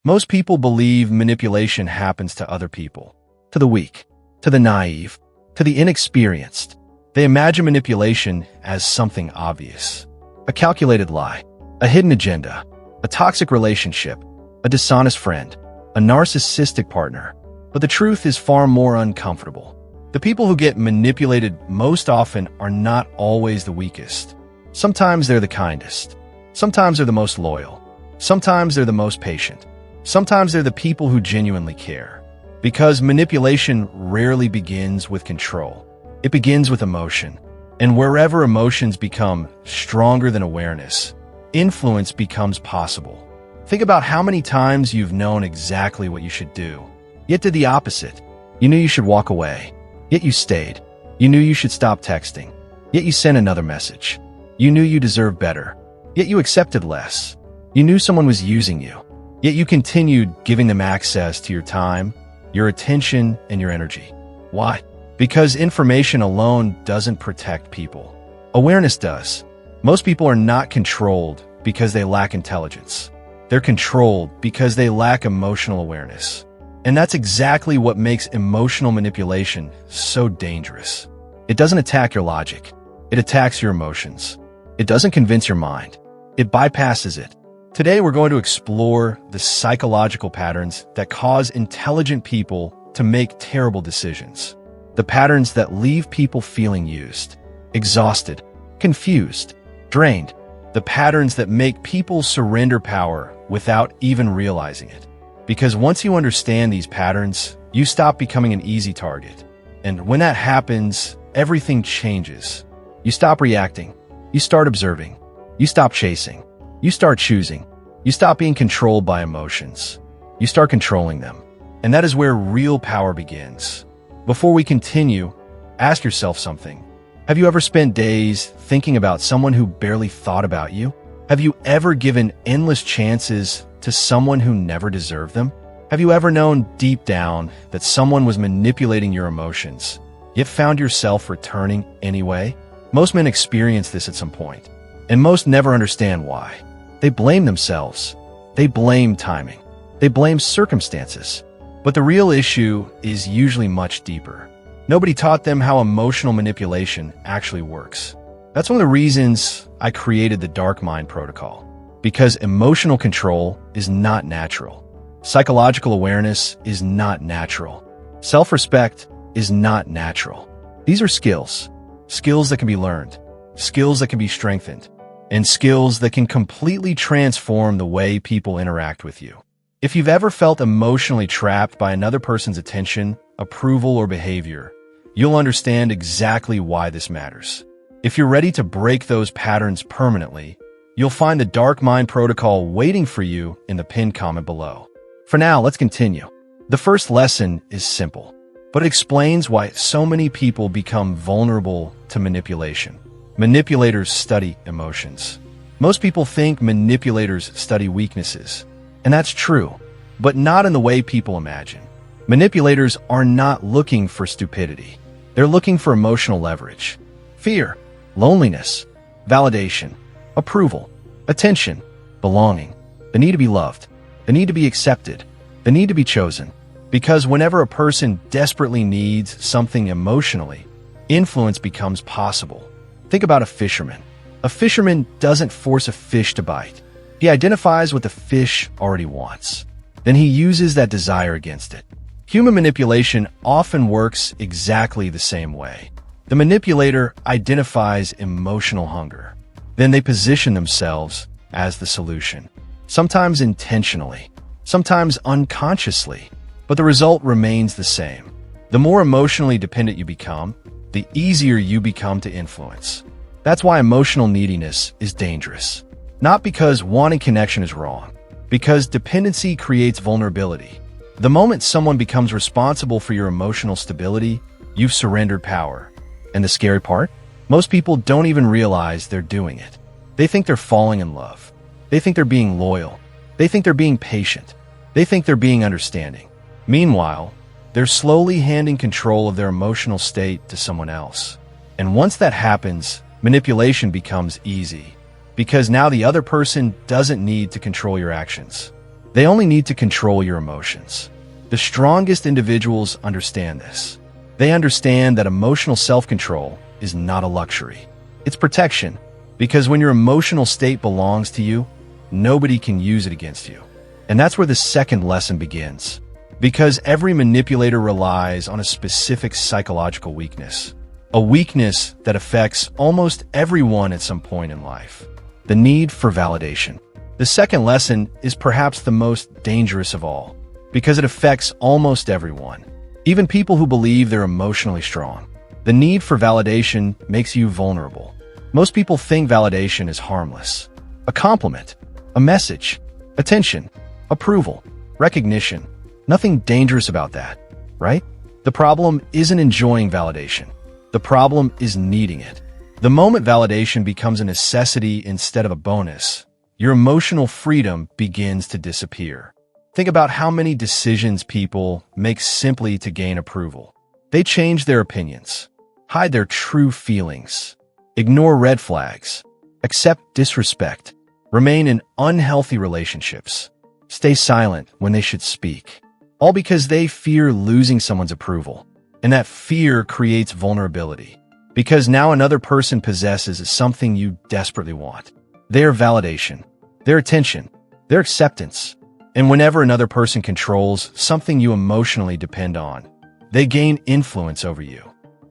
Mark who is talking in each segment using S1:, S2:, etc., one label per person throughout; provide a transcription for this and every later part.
S1: Most people believe manipulation happens to other people, to the weak, to the naive, to the inexperienced. They imagine manipulation as something obvious. A calculated lie, a hidden agenda, a toxic relationship, a dishonest friend, a narcissistic partner. But the truth is far more uncomfortable. The people who get manipulated most often are not always the weakest. Sometimes they're the kindest. Sometimes they're the most loyal. Sometimes they're the most patient. Sometimes they're the people who genuinely care. Because manipulation rarely begins with control. It begins with emotion. And wherever emotions become stronger than awareness, influence becomes possible. Think about how many times you've known exactly what you should do, yet did the opposite. You knew you should walk away, yet you stayed. You knew you should stop texting, yet you sent another message. You knew you deserved better, yet you accepted less. You knew someone was using you, yet you continued giving them access to your time, your attention, and your energy. Why? Because information alone doesn't protect people. Awareness does. Most people are not controlled because they lack intelligence. They're controlled because they lack emotional awareness. And that's exactly what makes emotional manipulation so dangerous. It doesn't attack your logic. It attacks your emotions. It doesn't convince your mind. It bypasses it. Today, we're going to explore the psychological patterns that cause intelligent people to make terrible decisions. The patterns that leave people feeling used, exhausted, confused, drained. The patterns that make people surrender power without even realizing it. Because once you understand these patterns, you stop becoming an easy target. And when that happens, everything changes. You stop reacting. You start observing. You stop chasing. You start choosing. You stop being controlled by emotions. You start controlling them. And that is where real power begins. Before we continue, ask yourself something. Have you ever spent days thinking about someone who barely thought about you? Have you ever given endless chances to someone who never deserved them? Have you ever known deep down that someone was manipulating your emotions, yet found yourself returning anyway? Most men experience this at some point, and most never understand why. They blame themselves. They blame timing. They blame circumstances. But the real issue is usually much deeper. Nobody taught them how emotional manipulation actually works. That's one of the reasons I created the Dark Mind Protocol. Because emotional control is not natural. Psychological awareness is not natural. Self-respect is not natural. These are skills. Skills that can be learned. Skills that can be strengthened. And skills that can completely transform the way people interact with you. If you've ever felt emotionally trapped by another person's attention, approval, or behavior, you'll understand exactly why this matters. If you're ready to break those patterns permanently, you'll find the Dark Mind Protocol waiting for you in the pinned comment below. For now, let's continue. The first lesson is simple, but it explains why so many people become vulnerable to manipulation. Manipulators study emotions. Most people think manipulators study weaknesses, and that's true, but not in the way people imagine. Manipulators are not looking for stupidity. They're looking for emotional leverage, fear, loneliness, validation, approval, attention, belonging, the need to be loved, the need to be accepted, the need to be chosen. Because whenever a person desperately needs something emotionally, influence becomes possible. Think about a fisherman. A fisherman doesn't force a fish to bite. He identifies what the fish already wants. Then he uses that desire against it. Human manipulation often works exactly the same way. The manipulator identifies emotional hunger. Then they position themselves as the solution. Sometimes intentionally, sometimes unconsciously, but the result remains the same. The more emotionally dependent you become, the easier you become to influence. That's why emotional neediness is dangerous. Not because wanting connection is wrong, because dependency creates vulnerability. The moment someone becomes responsible for your emotional stability, you've surrendered power. And the scary part? Most people don't even realize they're doing it. They think they're falling in love. They think they're being loyal. They think they're being patient. They think they're being understanding. Meanwhile, they're slowly handing control of their emotional state to someone else. And once that happens, manipulation becomes easy. Because now the other person doesn't need to control your actions. They only need to control your emotions. The strongest individuals understand this. They understand that emotional self-control is not a luxury. It's protection, because when your emotional state belongs to you, nobody can use it against you. And that's where the second lesson begins. Because every manipulator relies on a specific psychological weakness. A weakness that affects almost everyone at some point in life. The need for validation. The second lesson is perhaps the most dangerous of all, because it affects almost everyone, even people who believe they're emotionally strong. The need for validation makes you vulnerable. Most people think validation is harmless. A compliment, a message, attention, approval, recognition. Nothing dangerous about that, right? The problem isn't enjoying validation. The problem is needing it. The moment validation becomes a necessity instead of a bonus, your emotional freedom begins to disappear. Think about how many decisions people make simply to gain approval. They change their opinions, hide their true feelings, ignore red flags, accept disrespect, remain in unhealthy relationships, stay silent when they should speak, all because they fear losing someone's approval. And that fear creates vulnerability, because now another person possesses something you desperately want. Their validation, their attention, their acceptance. And whenever another person controls something you emotionally depend on, they gain influence over you.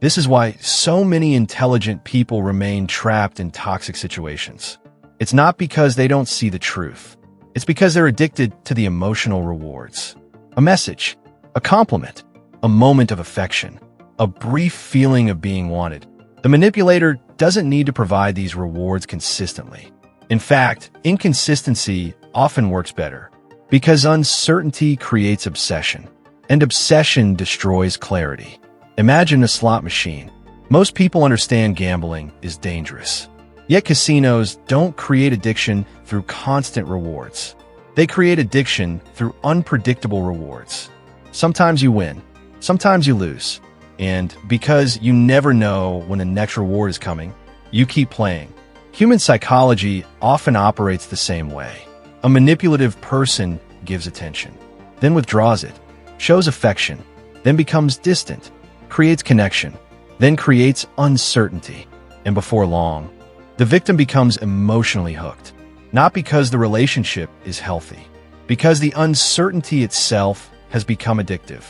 S1: This is why so many intelligent people remain trapped in toxic situations. It's not because they don't see the truth. It's because they're addicted to the emotional rewards. A message, a compliment, a moment of affection, a brief feeling of being wanted. The manipulator doesn't need to provide these rewards consistently. In fact, inconsistency often works better, because uncertainty creates obsession, and obsession destroys clarity. Imagine a slot machine. Most people understand gambling is dangerous. Yet casinos don't create addiction through constant rewards. They create addiction through unpredictable rewards. Sometimes you win, sometimes you lose. And because you never know when the next reward is coming, you keep playing. Human psychology often operates the same way. A manipulative person gives attention, then withdraws it, shows affection, then becomes distant, creates connection, then creates uncertainty. And before long, the victim becomes emotionally hooked, not because the relationship is healthy, because the uncertainty itself has become addictive.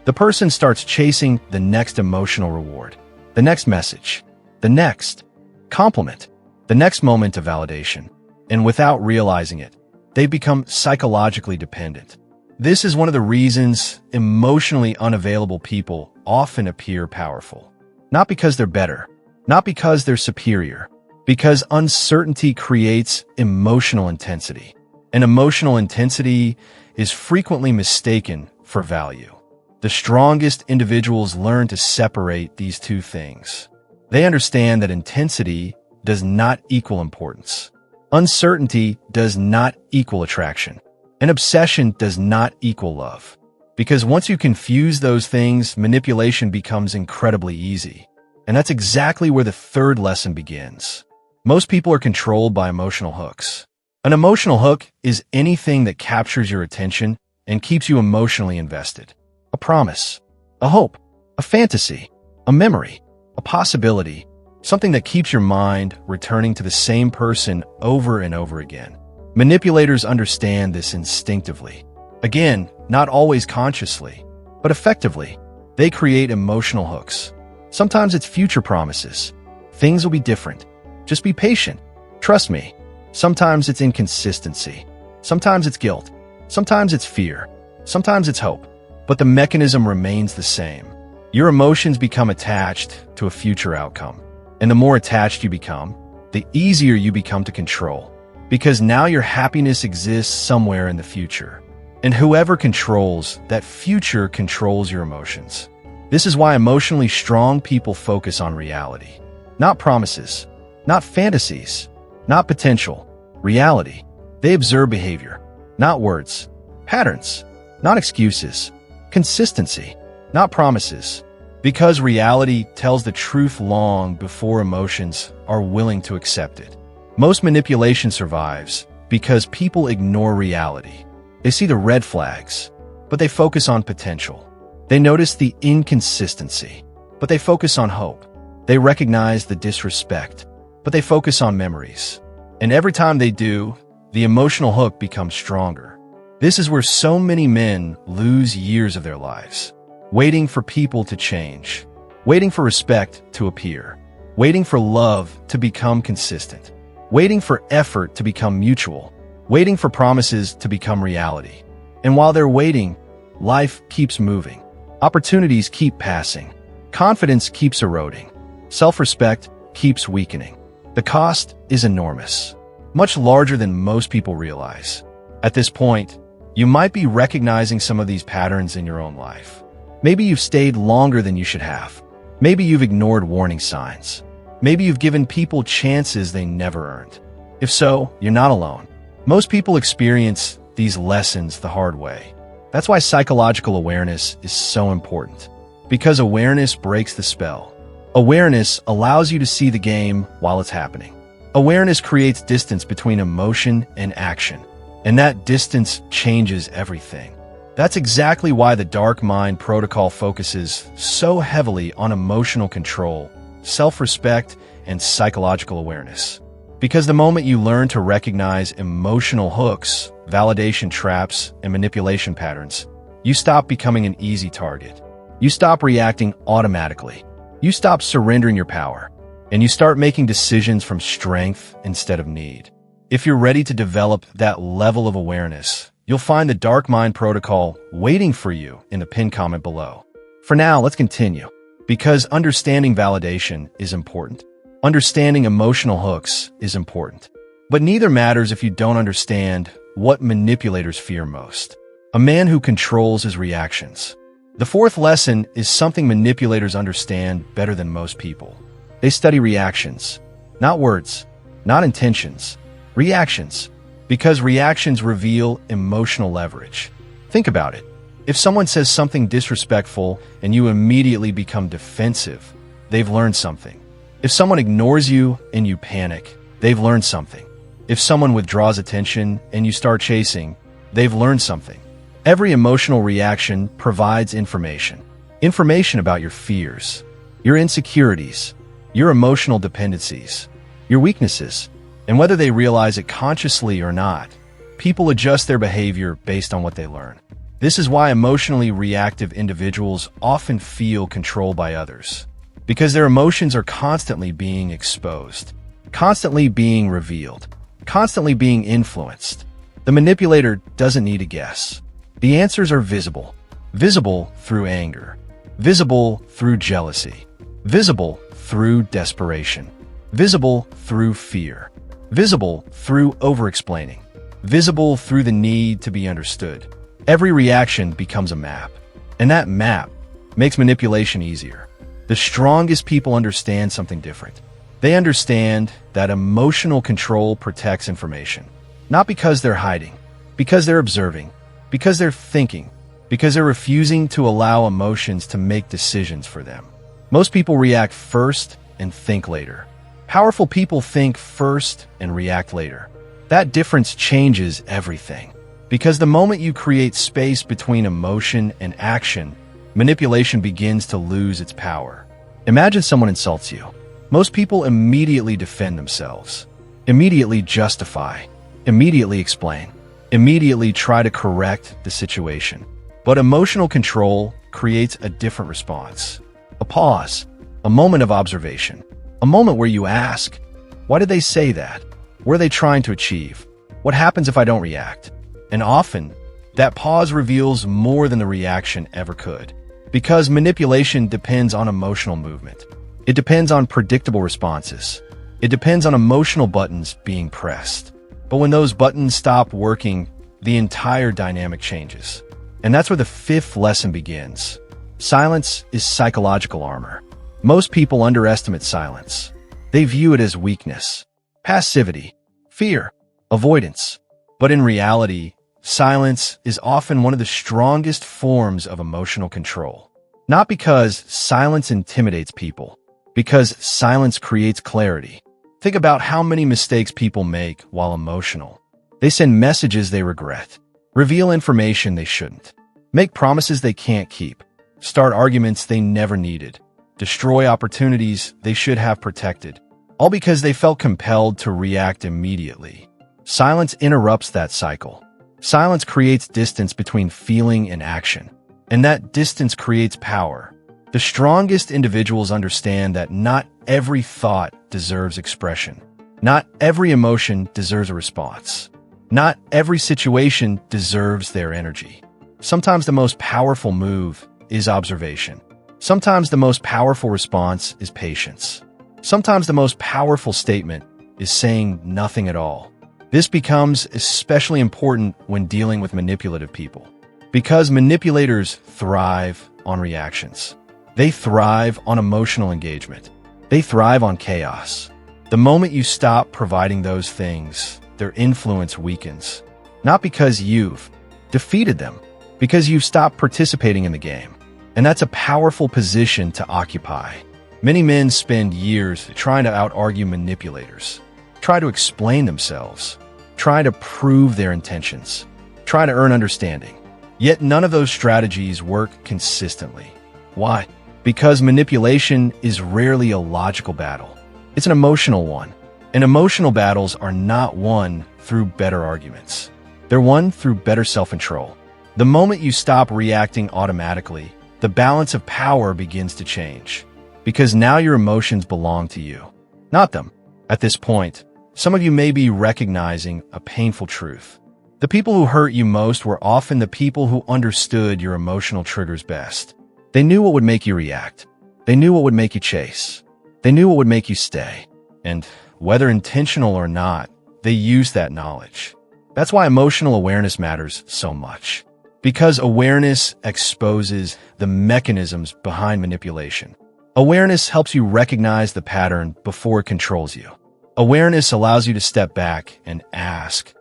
S1: The person starts chasing the next emotional reward, the next message, the next compliment, the next moment of validation, and without realizing it, they become psychologically dependent. This is one of the reasons emotionally unavailable people often appear powerful. Not because they're better, not because they're superior, because uncertainty creates emotional intensity. And emotional intensity is frequently mistaken for value. The strongest individuals learn to separate these two things. They understand that intensity does not equal importance. Uncertainty does not equal attraction. And obsession does not equal love. Because once you confuse those things, manipulation becomes incredibly easy. And that's exactly where the third lesson begins. Most people are controlled by emotional hooks. An emotional hook is anything that captures your attention and keeps you emotionally invested. A promise, a hope, a fantasy, a memory, a possibility, something that keeps your mind returning to the same person over and over again. Manipulators understand this instinctively. Again, not always consciously, but effectively. They create emotional hooks. Sometimes it's future promises. Things will be different. Just be patient. Trust me. Sometimes it's inconsistency. Sometimes it's guilt. Sometimes it's fear. Sometimes it's hope. But the mechanism remains the same. Your emotions become attached to a future outcome. And the more attached you become, the easier you become to control. Because now your happiness exists somewhere in the future. And whoever controls that future controls your emotions. This is why emotionally strong people focus on reality. Not promises, not fantasies, not potential, reality. They observe behavior, not words, patterns, not excuses, consistency, not promises. Because reality tells the truth long before emotions are willing to accept it. Most manipulation survives because people ignore reality. They see the red flags, but they focus on potential. They notice the inconsistency, but they focus on hope. They recognize the disrespect, but they focus on memories. And every time they do, the emotional hook becomes stronger. This is where so many men lose years of their lives, waiting for people to change, waiting for respect to appear, waiting for love to become consistent, waiting for effort to become mutual, waiting for promises to become reality. And while they're waiting, life keeps moving. Opportunities keep passing. Confidence keeps eroding. Self-respect keeps weakening. The cost is enormous, much larger than most people realize. At this point, you might be recognizing some of these patterns in your own life. Maybe you've stayed longer than you should have. Maybe you've ignored warning signs. Maybe you've given people chances they never earned. If so, you're not alone. Most people experience these lessons the hard way. That's why psychological awareness is so important. Because awareness breaks the spell. Awareness allows you to see the game while it's happening. Awareness creates distance between emotion and action, and that distance changes everything. That's exactly why the Dark Mind Protocol focuses so heavily on emotional control, self-respect, and psychological awareness. Because the moment you learn to recognize emotional hooks, validation traps, and manipulation patterns, you stop becoming an easy target. You stop reacting automatically. You stop surrendering your power, and you start making decisions from strength instead of need. If you're ready to develop that level of awareness, you'll find the Dark Mind Protocol waiting for you in the pinned comment below. For now, let's continue. Because understanding validation is important. Understanding emotional hooks is important. But neither matters if you don't understand what manipulators fear most. A man who controls his reactions. The fourth lesson is something manipulators understand better than most people. They study reactions, not words, not intentions, reactions, because reactions reveal emotional leverage. Think about it. If someone says something disrespectful and you immediately become defensive, they've learned something. If someone ignores you and you panic, they've learned something. If someone withdraws attention and you start chasing, they've learned something. Every emotional reaction provides information. Information about your fears, your insecurities, your emotional dependencies, your weaknesses, and whether they realize it consciously or not, people adjust their behavior based on what they learn. This is why emotionally reactive individuals often feel controlled by others, because their emotions are constantly being exposed, constantly being revealed, constantly being influenced. The manipulator doesn't need to guess. The answers are visible. Visible through anger. Visible through jealousy. Visible through desperation. Visible through fear. Visible through over-explaining. Visible through the need to be understood. Every reaction becomes a map, and that map makes manipulation easier. The strongest people understand something different. They understand that emotional control protects information, not because they're hiding, because they're observing, because they're thinking, because they're refusing to allow emotions to make decisions for them. Most people react first and think later. Powerful people think first and react later. That difference changes everything. Because the moment you create space between emotion and action, manipulation begins to lose its power. Imagine someone insults you. Most people immediately defend themselves, immediately justify, immediately explain, immediately try to correct the situation. But emotional control creates a different response. A pause, a moment of observation, a moment where you ask, why did they say that? What are they trying to achieve? What happens if I don't react? And often, that pause reveals more than the reaction ever could. Because manipulation depends on emotional movement. It depends on predictable responses. It depends on emotional buttons being pressed. But when those buttons stop working, the entire dynamic changes. And that's where the fifth lesson begins. Silence is psychological armor. Most people underestimate silence. They view it as weakness, passivity, fear, avoidance. But in reality, silence is often one of the strongest forms of emotional control. Not because silence intimidates people, because silence creates clarity. Think about how many mistakes people make while emotional. They send messages they regret. reveal information they shouldn't, make promises they can't keep, start arguments they never needed, destroy opportunities they should have protected, all because they felt compelled to react immediately. Silence interrupts that cycle. Silence creates distance between feeling and action, and that distance creates power. The strongest individuals understand that not every thought deserves expression. Not every emotion deserves a response. Not every situation deserves their energy. Sometimes the most powerful move is observation. Sometimes the most powerful response is patience. Sometimes the most powerful statement is saying nothing at all. This becomes especially important when dealing with manipulative people, because manipulators thrive on reactions. They thrive on emotional engagement. They thrive on chaos. The moment you stop providing those things, their influence weakens. Not because you've defeated them, because you've stopped participating in the game. And that's a powerful position to occupy. Many men spend years trying to out-argue manipulators, try to explain themselves, try to prove their intentions, try to earn understanding. Yet none of those strategies work consistently. Why? Because manipulation is rarely a logical battle. It's an emotional one. And emotional battles are not won through better arguments. They're won through better self-control. The moment you stop reacting automatically, the balance of power begins to change. Because now your emotions belong to you, not them. At this point, some of you may be recognizing a painful truth. The people who hurt you most were often the people who understood your emotional triggers best. They knew what would make you react. They knew what would make you chase. They knew what would make you stay. And whether intentional or not, they used that knowledge. That's why emotional awareness matters so much. Because awareness exposes the mechanisms behind manipulation. Awareness helps you recognize the pattern before it controls you. Awareness allows you to step back and ask,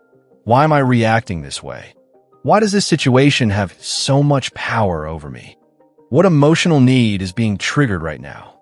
S1: why am I reacting this way? Why does this situation have so much power over me? What emotional need is being triggered right now?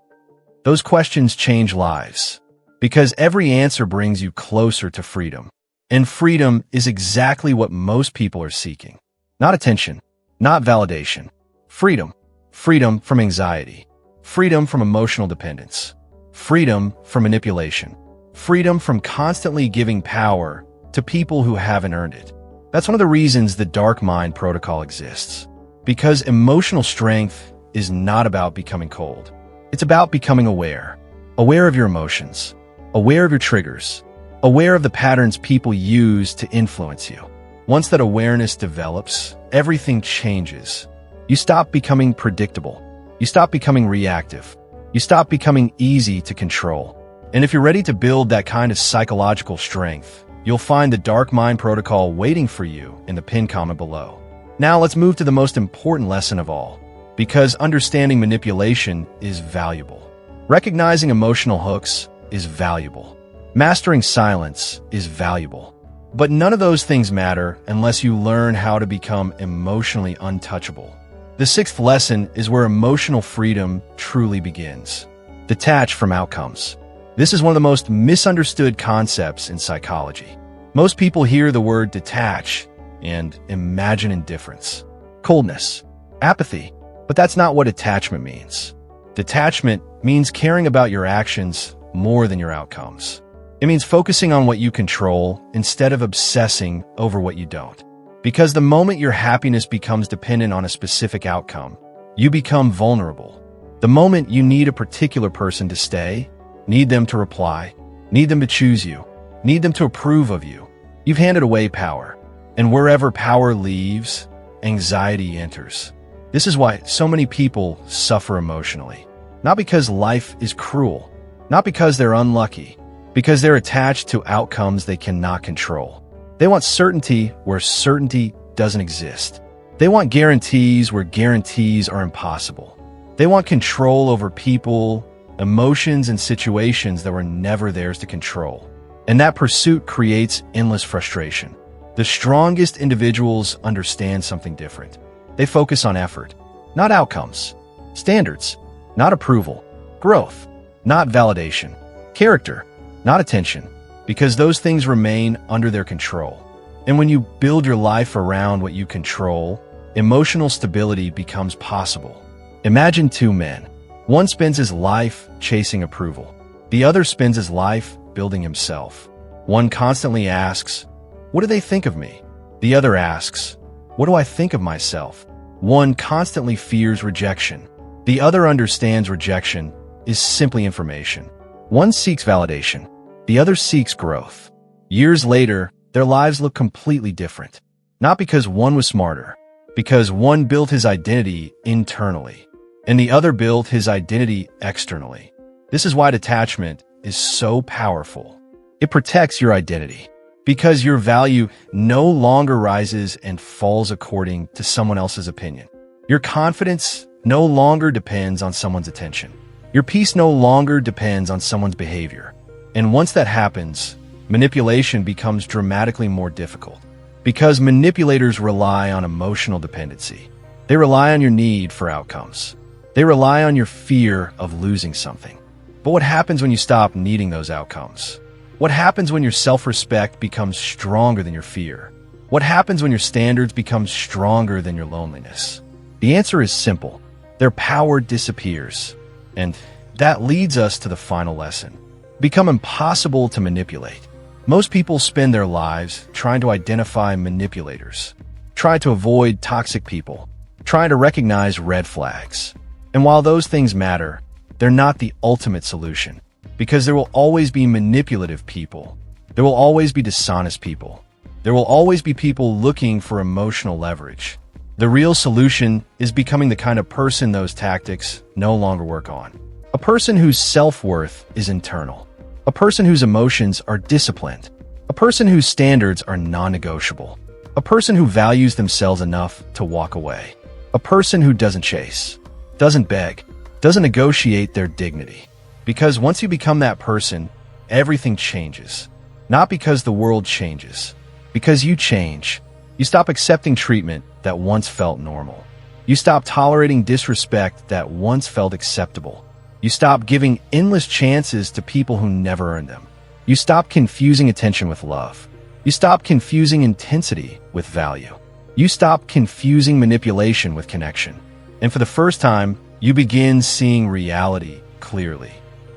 S1: Those questions change lives, because every answer brings you closer to freedom. And freedom is exactly what most people are seeking. Not attention, not validation. Freedom. Freedom from anxiety. Freedom from emotional dependence. Freedom from manipulation. Freedom from constantly giving power to people who haven't earned it. That's one of the reasons the Dark Mind Protocol exists. Because emotional strength is not about becoming cold. It's about becoming aware. Aware of your emotions. Aware of your triggers. Aware of the patterns people use to influence you. Once that awareness develops, everything changes. You stop becoming predictable. You stop becoming reactive. You stop becoming easy to control. And if you're ready to build that kind of psychological strength, you'll find the Dark Mind Protocol waiting for you in the pinned comment below. Now let's move to the most important lesson of all, because understanding manipulation is valuable. Recognizing emotional hooks is valuable. Mastering silence is valuable. But none of those things matter unless you learn how to become emotionally untouchable. The sixth lesson is where emotional freedom truly begins. Detach from outcomes. This is one of the most misunderstood concepts in psychology. Most people hear the word detach and imagine indifference, coldness, apathy, but that's not what attachment means. Detachment means caring about your actions more than your outcomes. It means focusing on what you control instead of obsessing over what you don't. Because the moment your happiness becomes dependent on a specific outcome, you become vulnerable. The moment you need a particular person to stay, need them to reply, need them to choose you, need them to approve of you, you've handed away power. And wherever power leaves, anxiety enters. This is why so many people suffer emotionally. Not because life is cruel, not because they're unlucky, because they're attached to outcomes they cannot control. They want certainty where certainty doesn't exist. They want guarantees where guarantees are impossible. They want control over people, emotions, and situations that were never theirs to control. And that pursuit creates endless frustration. The strongest individuals understand something different. They focus on effort, not outcomes. Standards, not approval. Growth, not validation. Character, not attention, because those things remain under their control. And when you build your life around what you control, emotional stability becomes possible. Imagine two men. One spends his life chasing approval. The other spends his life building himself. One constantly asks, "What do they think of me?" The other asks, "What do I think of myself?" One constantly fears rejection. The other understands rejection is simply information. One seeks validation. The other seeks growth. Years later, their lives look completely different. Not because one was smarter, because one built his identity internally, and the other built his identity externally. This is why detachment is so powerful. It protects your identity, because your value no longer rises and falls according to someone else's opinion. Your confidence no longer depends on someone's attention. Your peace no longer depends on someone's behavior. And once that happens, manipulation becomes dramatically more difficult. Because manipulators rely on emotional dependency. They rely on your need for outcomes. They rely on your fear of losing something. But what happens when you stop needing those outcomes? What happens when your self-respect becomes stronger than your fear? What happens when your standards become stronger than your loneliness? The answer is simple. Their power disappears. And that leads us to the final lesson. Become impossible to manipulate. Most people spend their lives trying to identify manipulators, try to avoid toxic people, trying to recognize red flags. And while those things matter, they're not the ultimate solution, because there will always be manipulative people. There will always be dishonest people. There will always be people looking for emotional leverage. The real solution is becoming the kind of person those tactics no longer work on. A person whose self-worth is internal. A person whose emotions are disciplined. A person whose standards are non-negotiable. A person who values themselves enough to walk away. A person who doesn't chase, doesn't beg, doesn't negotiate their dignity. Because once you become that person, everything changes. Not because the world changes, because you change. You stop accepting treatment that once felt normal. You stop tolerating disrespect that once felt acceptable. You stop giving endless chances to people who never earned them. You stop confusing attention with love. You stop confusing intensity with value. You stop confusing manipulation with connection. And for the first time, you begin seeing reality clearly.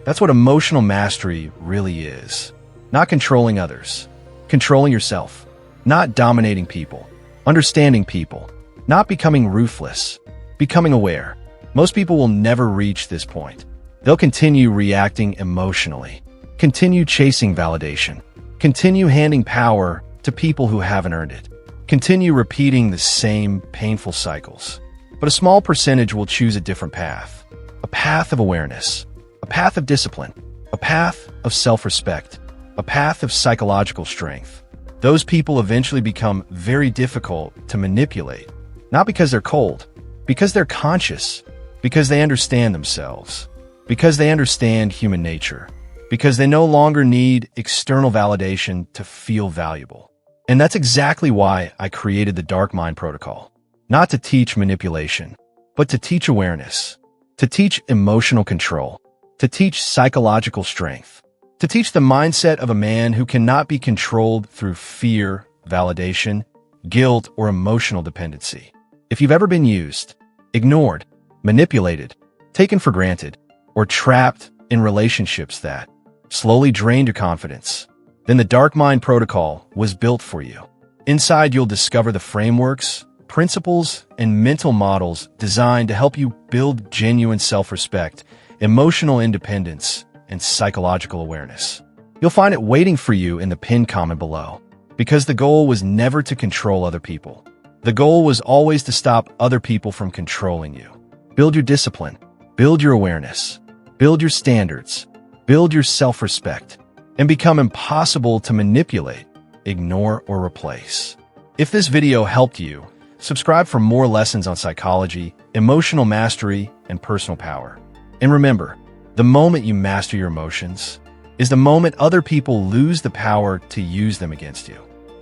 S1: That's what emotional mastery really is. Not controlling others, controlling yourself, not dominating people, understanding people, not becoming ruthless, becoming aware. Most people will never reach this point. They'll continue reacting emotionally, continue chasing validation, continue handing power to people who haven't earned it, continue repeating the same painful cycles. But a small percentage will choose a different path, a path of awareness, a path of discipline, a path of self-respect, a path of psychological strength. Those people eventually become very difficult to manipulate, not because they're cold, because they're conscious, because they understand themselves. Because they understand human nature, because they no longer need external validation to feel valuable. And that's exactly why I created the Dark Mind Protocol. Not to teach manipulation, but to teach awareness, to teach emotional control, to teach psychological strength, to teach the mindset of a man who cannot be controlled through fear, validation, guilt, or emotional dependency. If you've ever been used, ignored, manipulated, taken for granted, or trapped in relationships that slowly drained your confidence, then the Dark Mind Protocol was built for you. Inside, you'll discover the frameworks, principles, and mental models designed to help you build genuine self-respect, emotional independence, and psychological awareness. You'll find it waiting for you in the pinned comment below, because the goal was never to control other people. The goal was always to stop other people from controlling you. Build your discipline, build your awareness, build your standards, build your self-respect, and become impossible to manipulate, ignore, or replace. If this video helped you, subscribe for more lessons on psychology, emotional mastery, and personal power. And remember, the moment you master your emotions is the moment other people lose the power to use them against you.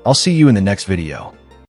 S1: I'll see you in the next video.